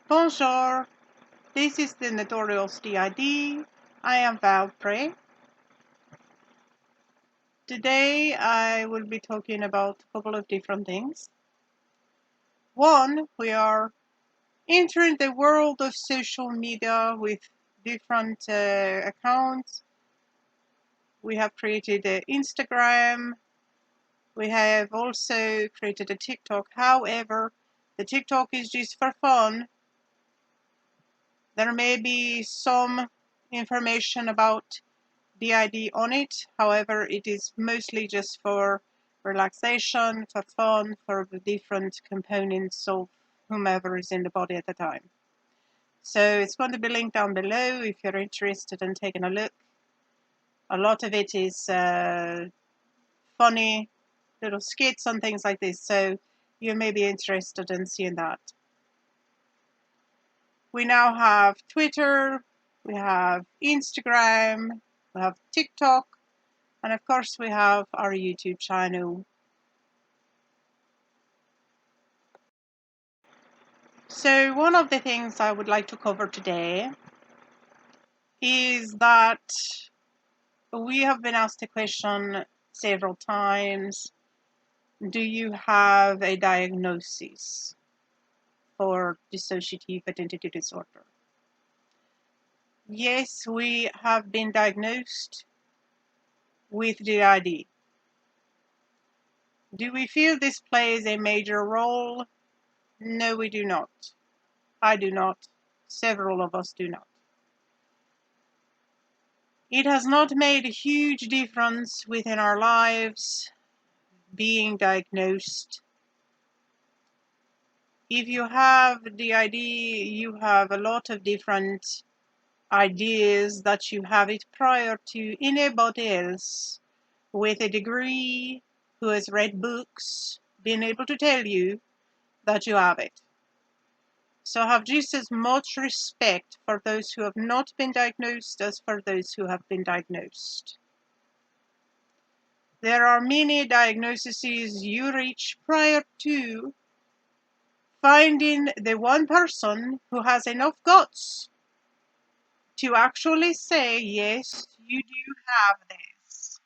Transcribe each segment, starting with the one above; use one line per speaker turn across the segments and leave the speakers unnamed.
Bonjour, this is the Notorious DID. I am Valpray. Today I will be talking about a couple of different things. One, we are entering the world of social media with different accounts. We have created Instagram. We have also created a TikTok. However, the TikTok is just for fun. There may be some information about D.I.D on it. However, it is mostly just for relaxation, for fun, for the different components of whomever is in the body at the time. So it's going to be linked down below if you're interested in taking a look. A lot of it is funny little skits and things like this, so you may be interested in seeing that. We now have Twitter, we have Instagram, we have TikTok, and of course we have our YouTube channel. So one of the things I would like to cover today is that we have been asked a question several times. Do you have a diagnosis for dissociative identity disorder? Yes, we have been diagnosed with D.I.D. Do we feel this plays a major role? No, we do not. I do not. Several of us do not. It has not made a huge difference within our lives being diagnosed. If you have D.I.D, you have a lot of different ideas that you have it prior to anybody else with a degree who has read books being able to tell you that you have it. So have just as much respect for those who have not been diagnosed as for those who have been diagnosed. There are many diagnoses you reach prior to finding the one person who has enough guts to actually say, yes, you do have this.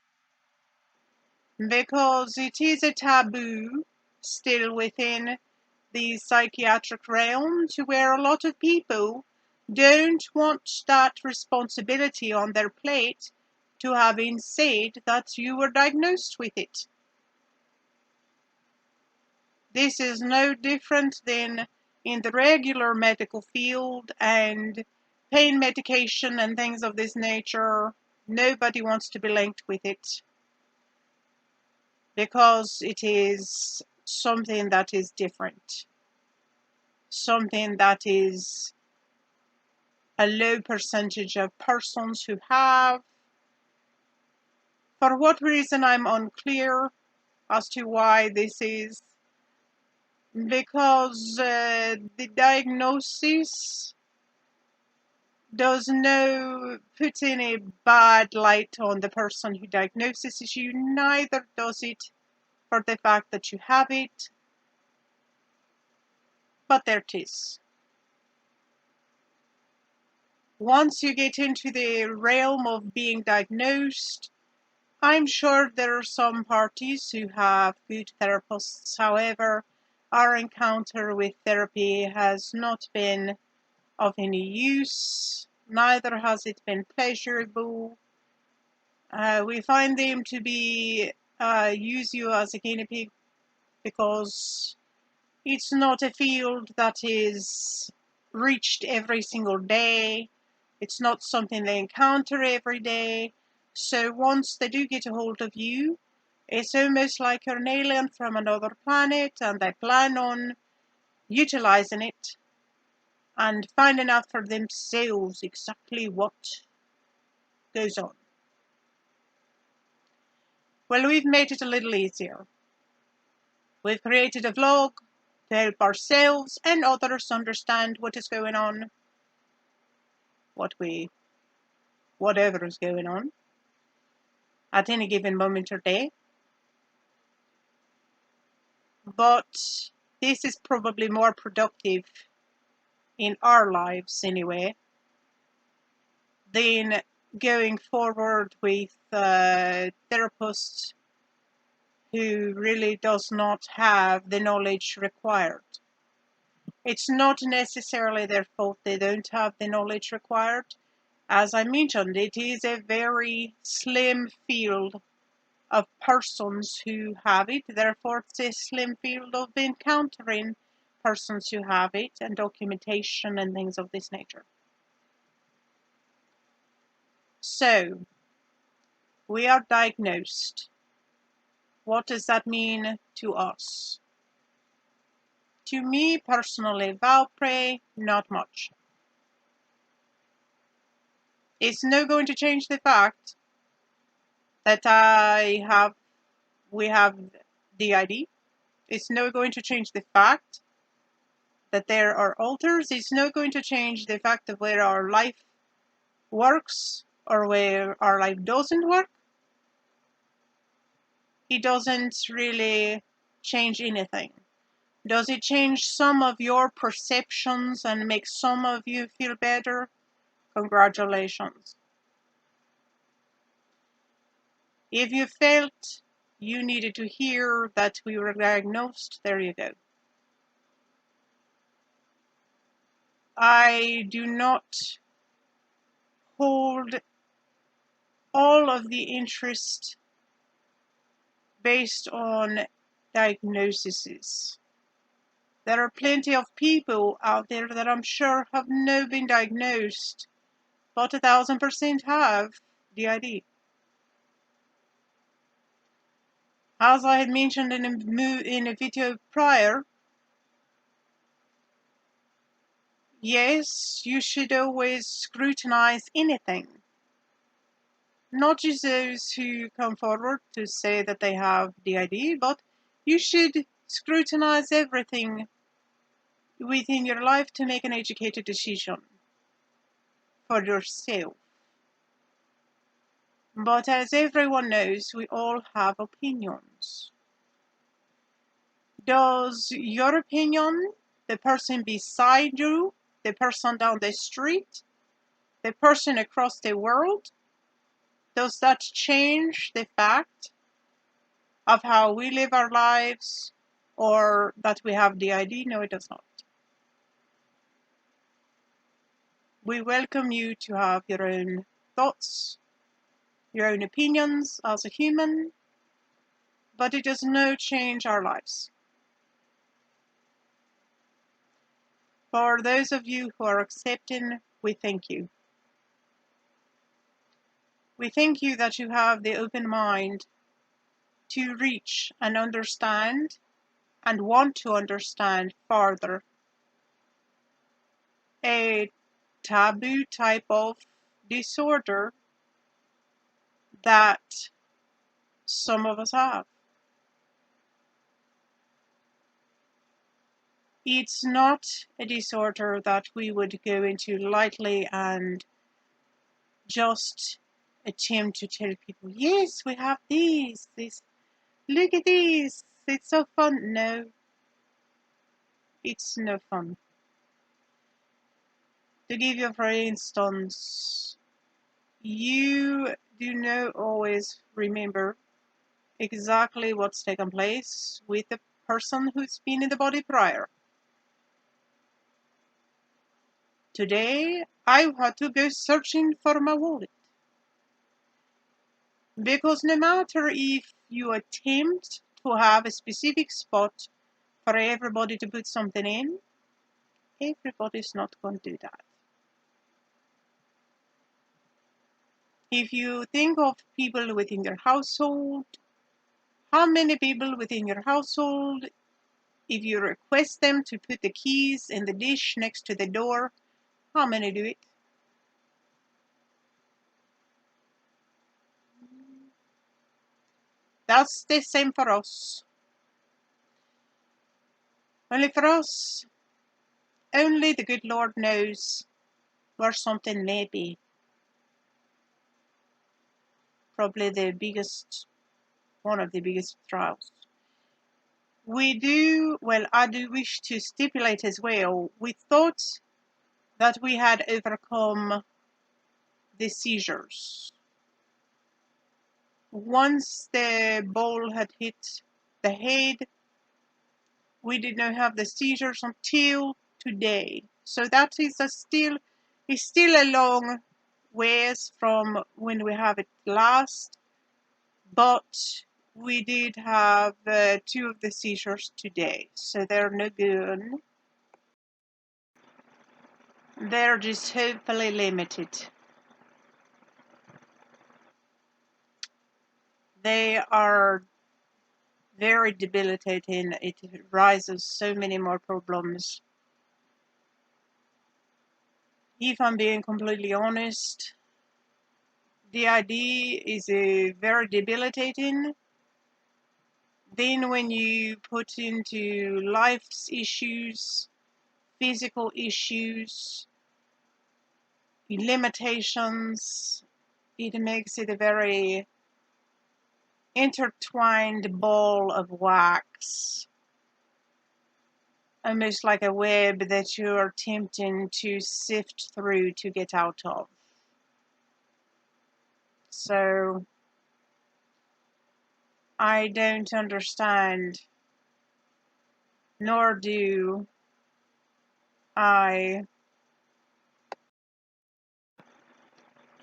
Because it is a taboo still within the psychiatric realm to where a lot of people don't want that responsibility on their plate to having said that you were diagnosed with it. This is no different than in the regular medical field and pain medication and things of this nature. Nobody wants to be linked with it because it is something that is different, something that is a low percentage of persons who have. For what reason, I'm unclear as to why this is, because the diagnosis does no put in a bad light on the person who diagnoses you, neither does it for the fact that you have it, but there it is. Once you get into the realm of being diagnosed, I'm sure there are some parties who have good therapists. However, our encounter with therapy has not been of any use, neither has it been pleasurable. We find them to be use you as a guinea pig because it's not a field that is reached every single day. It's not something they encounter every day. So once they do get a hold of you, it's almost like you're an alien from another planet and they plan on utilizing it and finding out for themselves exactly what goes on. Well, we've made it a little easier. We've created a vlog to help ourselves and others understand what is going on, whatever is going on at any given moment or day. But this is probably more productive in our lives anyway, than going forward with a therapist who really does not have the knowledge required. It's not necessarily their fault they don't have the knowledge required. As I mentioned, it is a very slim field of persons who have it. Therefore, it's a slim field of encountering persons who have it and documentation and things of this nature. So, we are diagnosed. What does that mean to us? To me personally, Valpray, not much. It's not going to change the fact that we have D.I.D. It's not going to change the fact that there are alters. It's not going to change the fact of where our life works or where our life doesn't work. It doesn't really change anything. Does it change some of your perceptions and make some of you feel better? Congratulations. If you felt you needed to hear that we were diagnosed, there you go. I do not hold all of the interest based on diagnoses. There are plenty of people out there that I'm sure have not been diagnosed, but 1000% have D.I.D. As I had mentioned in a video prior, yes, you should always scrutinize anything. Not just those who come forward to say that they have D.I.D, but you should scrutinize everything within your life to make an educated decision for yourself. But as everyone knows, we all have opinions. Does your opinion, the person beside you, the person down the street, the person across the world, does that change the fact of how we live our lives or that we have D.I.D? No, it does not. We welcome you to have your own thoughts, your own opinions as a human, but it does not change our lives. For those of you who are accepting, we thank you. We thank you that you have the open mind to reach and understand and want to understand further a taboo type of disorder that some of us have. It's not a disorder that we would go into lightly and just attempt to tell people, yes, we have this, look at this, it's so fun. No, it's no fun. To give you, for instance, you do not always remember exactly what's taken place with the person who's been in the body prior. Today, I had to go searching for my wallet. Because no matter if you attempt to have a specific spot for everybody to put something in, everybody's not going to do that. If you think of people within your household, how many people within your household, if you request them to put the keys in the dish next to the door, how many do it? That's the same for us. Only for us, only the good Lord knows where something may be. Probably the biggest, one of the biggest trials. I do wish to stipulate as well, we thought that we had overcome the seizures. Once the ball had hit the head, we did not have the seizures until today. So that is still a long ways from when we have it last, but we did have 2 of the seizures today, so they're no good. They're just hopefully limited. They are very debilitating. It raises so many more problems. If I'm being completely honest, D.I.D is a very debilitating. Then when you put into life's issues, physical issues, limitations, it makes it a very intertwined ball of wax, almost like a web that you're attempting to sift through to get out of. So I don't understand, nor do I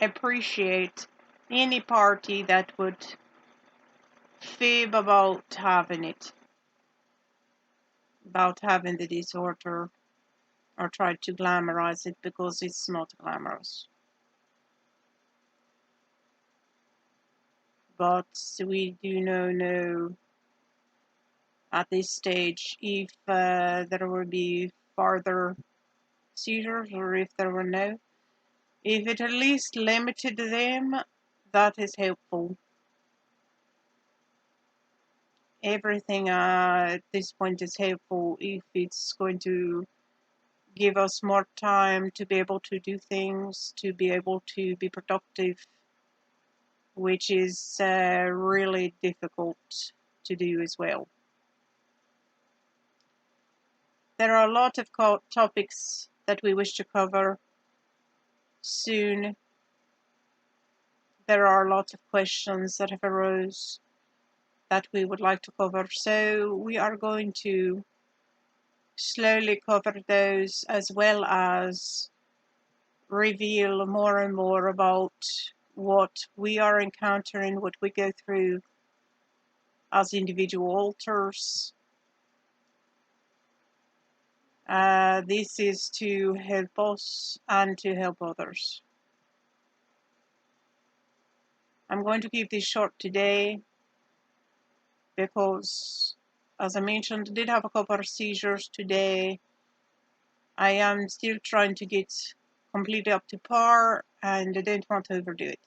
appreciate any party that would fib about having it, about having the disorder, or try to glamorize it, because it's not glamorous. But we do not know at this stage if there will be further seizures or if there were no. If it at least limited them, that is helpful. Everything at this point is helpful if it's going to give us more time to be able to do things, to be able to be productive, which is really difficult to do as well. There are a lot of topics that we wish to cover soon. There are a lot of questions that have arose that we would like to cover, so we are going to slowly cover those, as well as reveal more and more about what we are encountering, what we go through as individual alters. This is to help us and to help others. I'm going to keep this short today because, as I mentioned, I did have a couple of seizures today. I am still trying to get completely up to par, and I don't want to overdo it.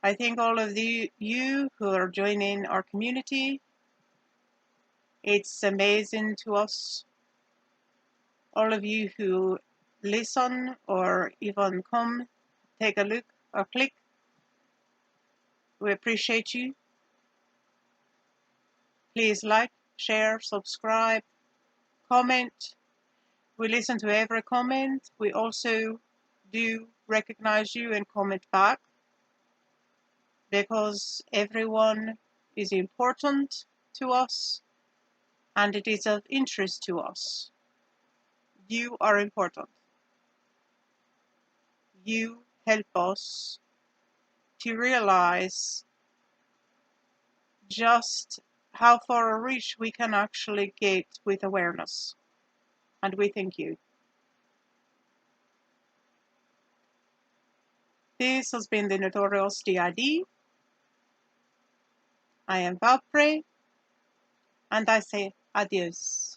I thank all of you who are joining our community. It's amazing to us. All of you who listen or even come, take a look or click, we appreciate you. Please like, share, subscribe, comment. We listen to every comment. We also do recognize you and comment back, because everyone is important to us and it is of interest to us. You are important. You help us to realize just how far a reach we can actually get with awareness. And we thank you. This has been the Notorious DID. I am Valpray, and I say adios.